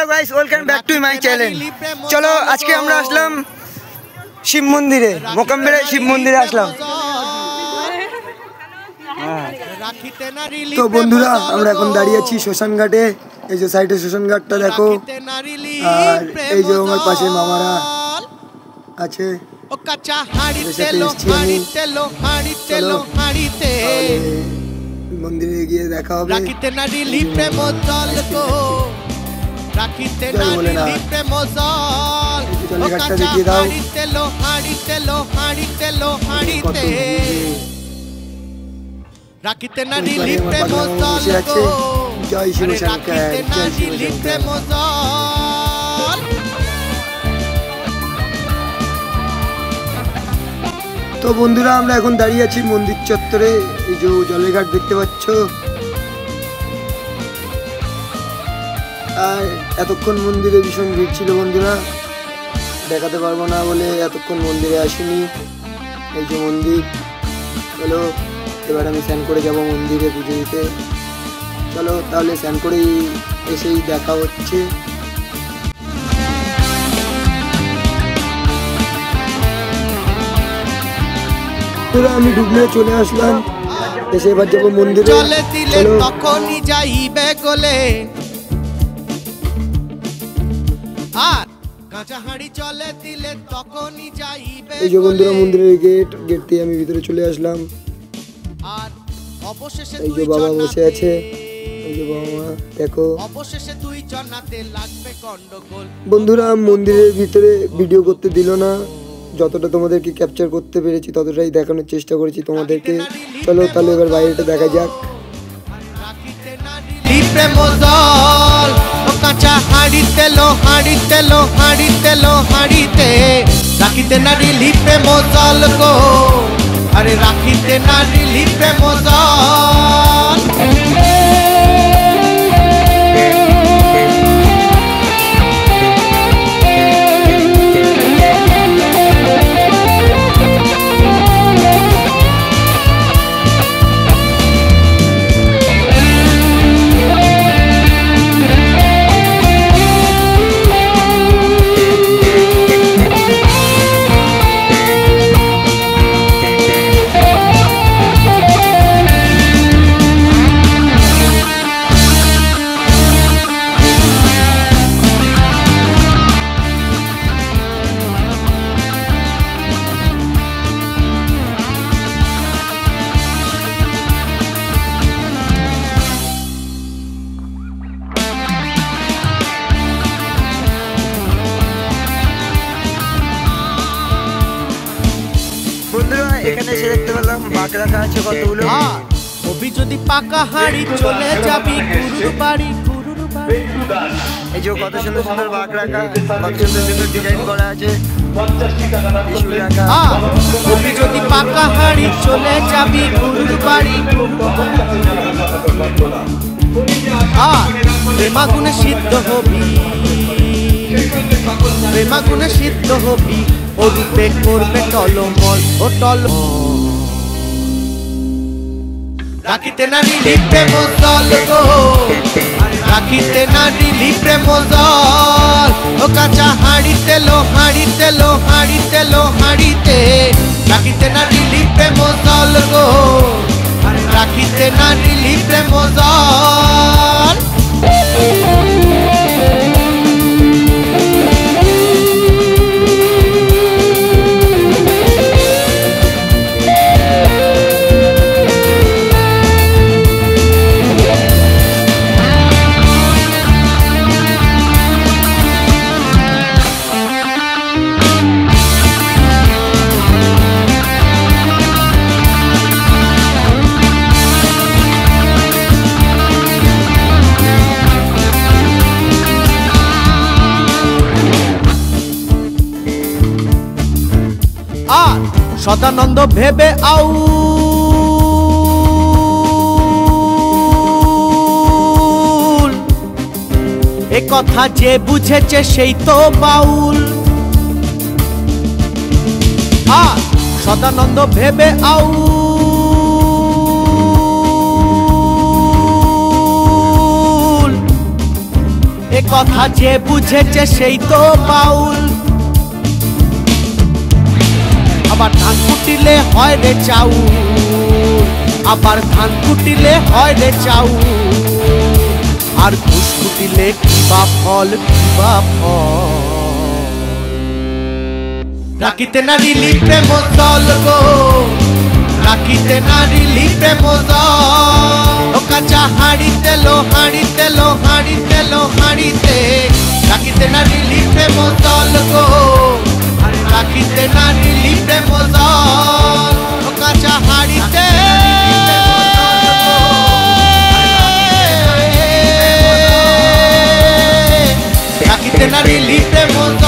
Hello guys welcome back to my channel. चलो आज के আমরা আসলাম শিব মন্দিরে, মোকাম্বের শিব মন্দিরে আসলাম। তো বন্ধুরা আমরা এখন দাঁড়িয়ে আছি শ্মশান ঘাটে। এই যে সাইডে শ্মশান ঘাটটা দেখো, আর এই যে আমার পাশে মামারা আছে। মন্দিরে গিয়ে দেখা হবে। রাখিতে নারিলি প্রেম জল গো, রাখিতে নারিলি প্রেম জল, ও কাঁচা হাড়িতে লো হাড়িতে লো হাড়িতে লো হাড়িতে, রাখিতে নারিলি প্রেম জল গো, জয় শিব শঙ্কর, জয় শিব শঙ্কর। তো বন্ধুরা আমরা এখন দাঁড়িয়ে আছি মন্দির চত্বরে। এই যে জলের ঘাট দেখতে পাচ্ছ, আর এতক্ষণ মন্দিরে ভীষণ ভিড় ছিল বন্ধুরা, দেখাতে পারবো না বলে এতক্ষণ মন্দিরে আসিনি। এই যে মন্দির, চলো এবার আমি স্নান করে যাব মন্দিরে পুজো দিতে। চলো তাহলে স্নান করেই এসেই দেখা হচ্ছে। আমি ডুবলে চলে আসলাম, এসে এবার যাবো মন্দিরে। চলে দিলে তখনই যাইবে গলে, আর কাঁচা হাঁড়ি চলে দিলে তখনই যাইবে। এই যে বন্ধুরা মন্দিরের গেট দিয়ে আমি ভিতরে চলে আসলাম। আর অবশেষে এই যে বাবা বসে আছে, এই যে বাবা দেখো, অবশেষে তুই জানাতে লাগবে গন্ডগোল। বন্ধুরা মন্দিরের ভিতরে ভিডিও করতে দিল না, যতটা তোমাদেরকে ক্যাপচার করতে পেরেছি ততটাই দেখানোর চেষ্টা করেছি তোমাদেরকে। চলো তাহলে এবার বাইরেটা দেখা যাক। কাঁচা হাড়িতে লো হাড়িতে লো হাড়িতে লো হাড়িতে, রাখিতে নারিলি প্রেম জল গো, আরে রাখিতে নারিলি প্রেম জল। এখানে এসে দেখতে পেলাম বাঘ রাখা আছে কতগুলো। কবি যদি পাকা হাড়ি চলে যাবি গুরুর বাড়ি, গুরুর বাড়ি। এই যে কত সুন্দর সুন্দর বাঘ রাখা, কত সুন্দর সুন্দর ডিজাইন করা আছে। কবি যদি পাকা হাড়ি চলে যাবি গুরুর বাড়ি, প্রেমাগুনে সিদ্ধ হবি, প্রেমাগুনে সিদ্ধ হবি, ও রূপে করবে টলমল ও টল। রাখিতে নারিলি প্রেম জল গো, রাখিতে নারিলি প্রেম জল, ও কাঁচা হাড়িতে লো হাড়িতে লো হাড়িতে লো হাড়িতে, রাখিতে নারিলি প্রেম জল গো, রাখিতে নারিলি প্রেম জল। আর সদানন্দ ভেবে আউল, এ কথা যে বুঝেছে সেই তো বাউল। আর সদানন্দ ভেবে আউল, এ এ কথা যে বুঝেছে সেই তো বাউল। আবার ধান কুটিলে হয় রে চাউল, আবার ধান কুটিলে হয় রে চাউল, আর ঘুষ কুটিলে কি বা ফল, কি বা ফল। রাখিতে নারিলি প্রেম জল গো, রাখিতে নারিলি প্রেম জল। ও কাঁচা হাঁড়িতে লো হাঁড়িতে লো হাঁড়িতে লো হাঁড়িতে, রাখিতে নারিলি প্রেম জল গো, রাখিতে নারিলি প্রেম জল। ও কাঁচা হাঁড়িতে রাখিতে নারিলি প্রেম জল।